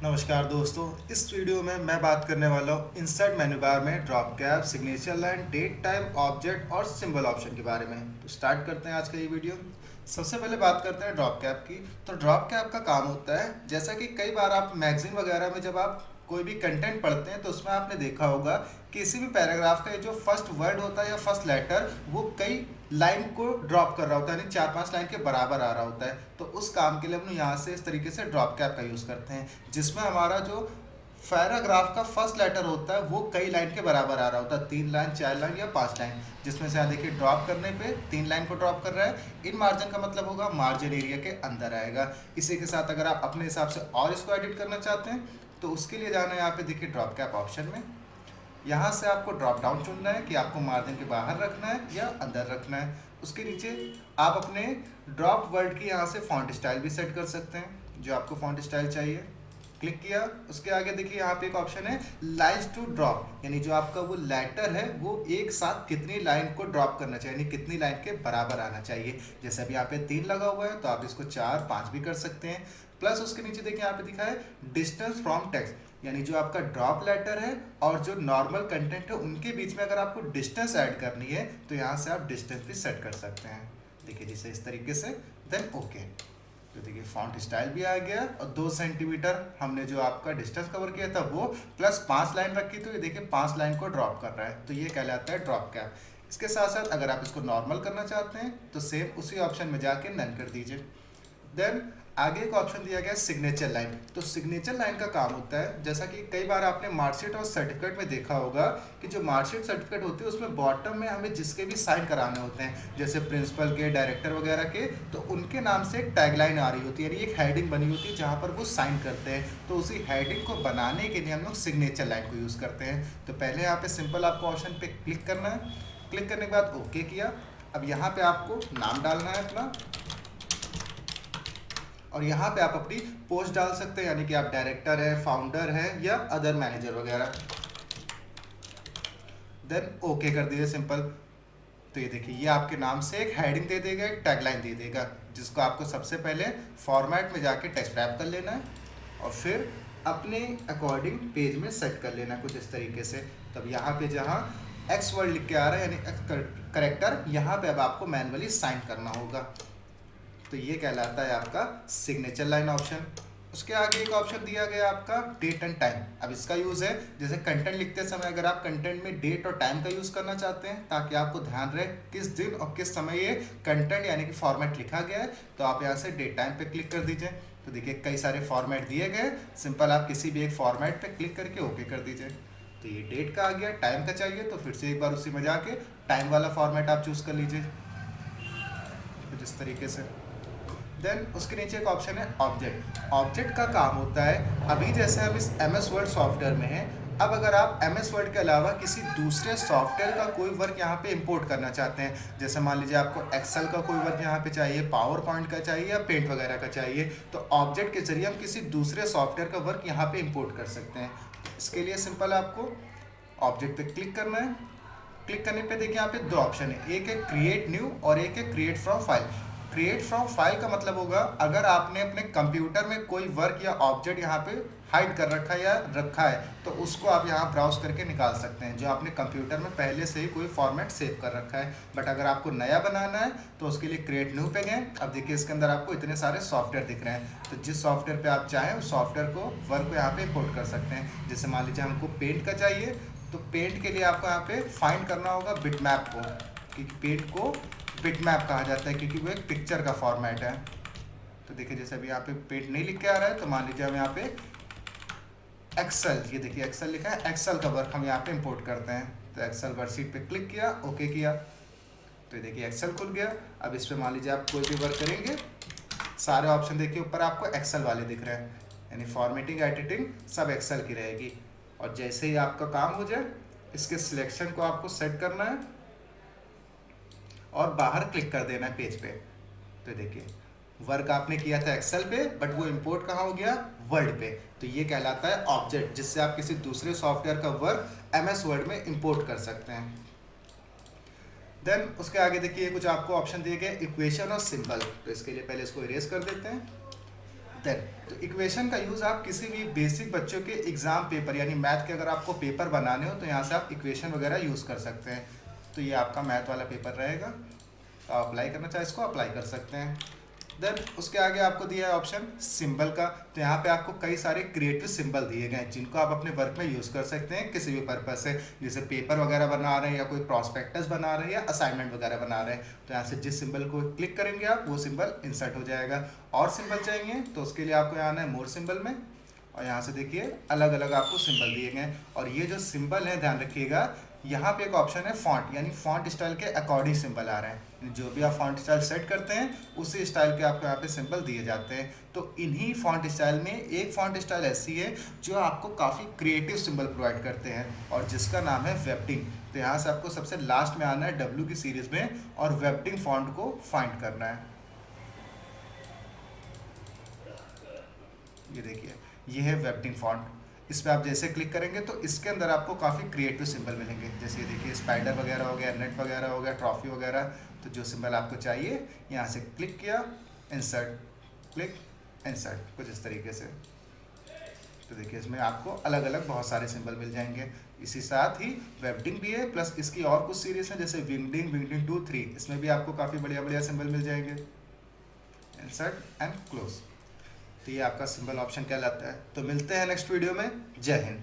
नमस्कार दोस्तों, इस वीडियो में मैं बात करने वाला हूँ इंसर्ट मेन्यू बार में drop cap, signature line, date time, object और सिंबल ऑप्शन के बारे में। तो स्टार्ट करते हैं आज का ये वीडियो। सबसे पहले बात करते हैं ड्रॉप कैप की। तो ड्रॉप कैप का काम होता है, जैसा कि कई बार आप मैगजीन वगैरह में जब आप कोई भी कंटेंट पढ़ते हैं तो उसमें आपने देखा होगा किसी भी पैराग्राफ का जो फर्स्ट वर्ड होता है या फर्स्ट लेटर वो कई लाइन को ड्रॉप कर रहा होता है, यानी 4-5 लाइन के बराबर आ रहा होता है। तो उस काम के लिए हम यहाँ से इस तरीके से ड्रॉप कैप का यूज़ करते हैं, जिसमें हमारा जो पैराग्राफ का फर्स्ट लेटर होता है वो कई लाइन के बराबर आ रहा होता है, 3 लाइन, 4 लाइन या 5 लाइन। जिसमें से यहाँ देखिए ड्रॉप करने पे 3 लाइन को ड्रॉप कर रहा है। इन मार्जिन का मतलब होगा मार्जिन एरिया के अंदर आएगा। इसी के साथ अगर आप अपने हिसाब से और इसको एडिट करना चाहते हैं तो उसके लिए जाना है यहाँ पे देखिए ड्रॉप कैप ऑप्शन में। यहाँ से आपको ड्रॉप डाउन चुनना है कि आपको मार्जिन के बाहर रखना है या अंदर रखना है। उसके नीचे आप अपने ड्रॉप वर्ड की यहाँ से फॉन्ट स्टाइल भी सेट कर सकते हैं, जो आपको फॉन्ट स्टाइल चाहिए। क्लिक किया, उसके आगे देखिए यहाँ पे एक ऑप्शन है लाइन्स टू ड्रॉप, यानी जो आपका वो लेटर है वो एक साथ कितनी लाइन को ड्रॉप करना चाहिए, यानी कितनी लाइन के बराबर आना चाहिए। जैसे अभी यहाँ पे 3 लगा हुआ है तो आप इसको 4, 5 भी कर सकते हैं। प्लस उसके नीचे देखिए यहाँ पे दिखा है डिस्टेंस फ्रॉम टेक्स्ट, यानी जो आपका ड्रॉप लेटर है और जो नॉर्मल कंटेंट है उनके बीच में अगर आपको डिस्टेंस ऐड करनी है तो यहाँ से आप डिस्टेंस भी सेट कर सकते हैं। देखिए जिसे इस तरीके से, देन ओके। तो देखिए फॉन्ट स्टाइल भी आ गया और 2 सेंटीमीटर हमने जो आपका डिस्टेंस कवर किया था वो, प्लस 5 लाइन रखी तो ये देखिए 5 लाइन को ड्रॉप कर रहा है, तो ये कहलाता है ड्रॉप कैप। इसके साथ साथ अगर आप इसको नॉर्मल करना चाहते हैं तो सेम उसी ऑप्शन में जाके नन कर दीजिए। देन आगे एक ऑप्शन दिया गया है सिग्नेचर लाइन। तो सिग्नेचर लाइन का काम होता है, जैसा कि कई बार आपने मार्कशीट और सर्टिफिकेट में देखा होगा कि जो मार्कशीट सर्टिफिकेट होती है उसमें बॉटम में हमें जिसके भी साइन कराने होते हैं, जैसे प्रिंसिपल के, डायरेक्टर वगैरह के, तो उनके नाम से एक टैगलाइन आ रही होती है, यानी एक हेडिंग बनी होती है जहाँ पर वो साइन करते हैं। तो उसी हेडिंग को बनाने के लिए हम लोग सिग्नेचर लाइन को यूज़ करते हैं। तो पहले यहाँ पे सिंपल आपको ऑप्शन पे क्लिक करना है। क्लिक करने के बाद ओके किया। अब यहाँ पे आपको नाम डालना है अपना, और यहाँ पे आप अपनी पोस्ट डाल सकते हैं, यानी कि आप डायरेक्टर है, फाउंडर है या अदर मैनेजर वगैरह। देन ओके कर दीजिए सिंपल। तो ये देखिए ये आपके नाम से एक हेडिंग दे देगा, एक टैगलाइन दे देगा, जिसको आपको सबसे पहले फॉर्मेट में जाके टेक्स्ट रैप कर लेना है और फिर अपने अकॉर्डिंग पेज में सेट कर लेना है कुछ इस तरीके से। तब यहाँ पे जहाँ एक्स वर्ड लिख के आ रहा है यानी करेक्टर, यहाँ पे अब आपको मैनुअली साइन करना होगा। तो ये कहलाता है आपका सिग्नेचर लाइन ऑप्शन। उसके आगे एक ऑप्शन दिया गया आपका डेट एंड टाइम। अब इसका यूज़ है जैसे कंटेंट लिखते समय अगर आप कंटेंट में डेट और टाइम का यूज़ करना चाहते हैं ताकि आपको ध्यान रहे किस दिन और किस समय ये कंटेंट यानी कि फॉर्मेट लिखा गया है, तो आप यहाँ से डेट टाइम पे क्लिक कर दीजिए। तो देखिए कई सारे फॉर्मेट दिए गए, सिंपल आप किसी भी एक फॉर्मेट पे क्लिक करके ओके कर दीजिए। तो ये डेट का आ गया। टाइम का चाहिए तो फिर से एक बार उसी में जाके टाइम वाला फॉर्मेट आप चूज़ कर लीजिए कुछ इस तरीके से। देन उसके नीचे एक ऑप्शन है ऑब्जेक्ट। ऑब्जेक्ट का काम होता है, अभी जैसे हम इस एम एस वर्ड सॉफ्टवेयर में हैं, अब अगर आप एम एस वर्ड के अलावा किसी दूसरे सॉफ्टवेयर का कोई वर्क यहाँ पे इंपोर्ट करना चाहते हैं, जैसे मान लीजिए आपको एक्सेल का कोई वर्क यहाँ पे चाहिए, पावर पॉइंट का चाहिए या पेंट वगैरह का चाहिए, तो ऑब्जेक्ट के जरिए हम किसी दूसरे सॉफ्टवेयर का वर्क यहाँ पे इंपोर्ट कर सकते हैं। इसके लिए सिंपल आपको ऑब्जेक्ट पे क्लिक करना है। क्लिक करने पे देखिए यहाँ पे 2 ऑप्शन है, एक है क्रिएट न्यू और एक है create from file. Create from file का मतलब होगा अगर आपने अपने कंप्यूटर में कोई वर्क या ऑब्जेक्ट यहाँ पे हाइड कर रखा है या रखा है तो उसको आप यहाँ ब्राउज करके निकाल सकते हैं, जो आपने कंप्यूटर में पहले से ही कोई फॉर्मेट सेव कर रखा है। बट अगर आपको नया बनाना है तो उसके लिए क्रिएट न्यू पे गए। अब देखिए इसके अंदर आपको इतने सारे सॉफ्टवेयर दिख रहे हैं, तो जिस सॉफ्टवेयर पे आप चाहें उस सॉफ्टवेयर को वर्क को यहाँ पे इंपोर्ट कर सकते हैं। जैसे मान लीजिए हमको पेंट का चाहिए, तो पेंट के लिए आपको यहाँ पे फाइंड करना होगा बिटमैप को, क्योंकि पेंट को बिटमैप कहा जाता है क्योंकि वो एक पिक्चर का फॉर्मेट है। तो देखिए जैसे अभी यहाँ पे पेंट नहीं लिख के आ रहा है तो मान लीजिए हम यहाँ पे एक्सेल, ये देखिए एक्सेल लिखा है, एक्सेल का वर्क हम यहाँ पे इंपोर्ट करते हैं। तो एक्सेल वर्कशीट पे क्लिक किया, ओके किया, तो ये देखिए एक्सेल खुल गया। अब इस पर मान लीजिए आप कोई भी वर्क करेंगे, सारे ऑप्शन देखिए ऊपर आपको एक्सेल वाले दिख रहे हैं, यानी फॉर्मेटिंग, एडिटिंग सब एक्सेल की रहेगी। और जैसे ही आपका काम हो जाए इसके सिलेक्शन को आपको सेट करना है और बाहर क्लिक कर देना है पेज पे। तो देखिए वर्क आपने किया था एक्सेल पे बट वो इंपोर्ट कहाँ हो गया, वर्ड पे। तो ये कहलाता है ऑब्जेक्ट, जिससे आप किसी दूसरे सॉफ्टवेयर का वर्क एम एस वर्ड में इंपोर्ट कर सकते हैं। देन उसके आगे देखिए कुछ आपको ऑप्शन दिए गए इक्वेशन और सिंबल। तो इसके लिए पहले इसको इरेज कर देते हैं। देन तो इक्वेशन का यूज़ आप किसी भी बेसिक बच्चों के एग्ज़ाम पेपर यानी मैथ के अगर आपको पेपर बनाने हो तो यहाँ से आप इक्वेशन वगैरह यूज़ कर सकते हैं। तो ये आपका मैथ वाला पेपर रहेगा, तो आप अप्लाई करना चाहे इसको अप्लाई कर सकते हैं। देन उसके आगे आपको दिया है ऑप्शन सिंबल का। तो यहाँ पे आपको कई सारे क्रिएटिव सिंबल दिए गए हैं जिनको आप अपने वर्क में यूज़ कर सकते हैं किसी भी पर्पज से, जैसे पेपर वगैरह बना रहे हैं या कोई प्रॉस्पेक्टस बना रहे हैं या असाइनमेंट वगैरह बना रहे हैं। तो यहाँ से जिस सिंबल को क्लिक करेंगे आप वो सिंबल इंसर्ट हो जाएगा। और सिंबल चाहिए तो उसके लिए आपको यहाँ आना है मोर सिंबल में, और यहाँ से देखिए अलग अलग आपको सिंबल दिए गए हैं। और ये जो सिंबल है ध्यान रखिएगा, यहाँ पे एक ऑप्शन है फॉन्ट, यानी फॉन्ट स्टाइल के अकॉर्डिंग सिंबल आ रहे हैं। जो भी आप फॉन्ट स्टाइल सेट करते हैं उसी स्टाइल के आपको यहाँ पे सिंबल दिए जाते हैं। तो इन्हीं फॉन्ट स्टाइल में एक फॉन्ट स्टाइल ऐसी है जो आपको काफ़ी क्रिएटिव सिंबल प्रोवाइड करते हैं और जिसका नाम है वेबटिंग। तो यहाँ से आपको सबसे लास्ट में आना है डब्ल्यू की सीरीज में और वेबटिंग फॉन्ट को फाइंड करना है। ये देखिए ये है वेबटिंग फॉन्ट। इस पर आप जैसे क्लिक करेंगे तो इसके अंदर आपको काफ़ी क्रिएटिव सिंबल मिलेंगे, जैसे देखिए स्पाइडर वगैरह हो गया, नेट वगैरह हो गया, ट्रॉफी वगैरह। तो जो सिंबल आपको चाहिए यहाँ से क्लिक किया, इंसर्ट, क्लिक, इंसर्ट, कुछ इस तरीके से। तो देखिए इसमें आपको अलग अलग बहुत सारे सिंबल मिल जाएंगे। इसी साथ ही वेबटिंग भी है, प्लस इसकी और कुछ सीरीज हैं जैसे विंगडिंग, विंगडिंग 2, 3, इसमें भी आपको काफ़ी बढ़िया बढ़िया सिंबल मिल जाएंगे। Insert and close. तो ये आपका सिंबल ऑप्शन कहलाता है। तो मिलते हैं नेक्स्ट वीडियो में। जय हिंद।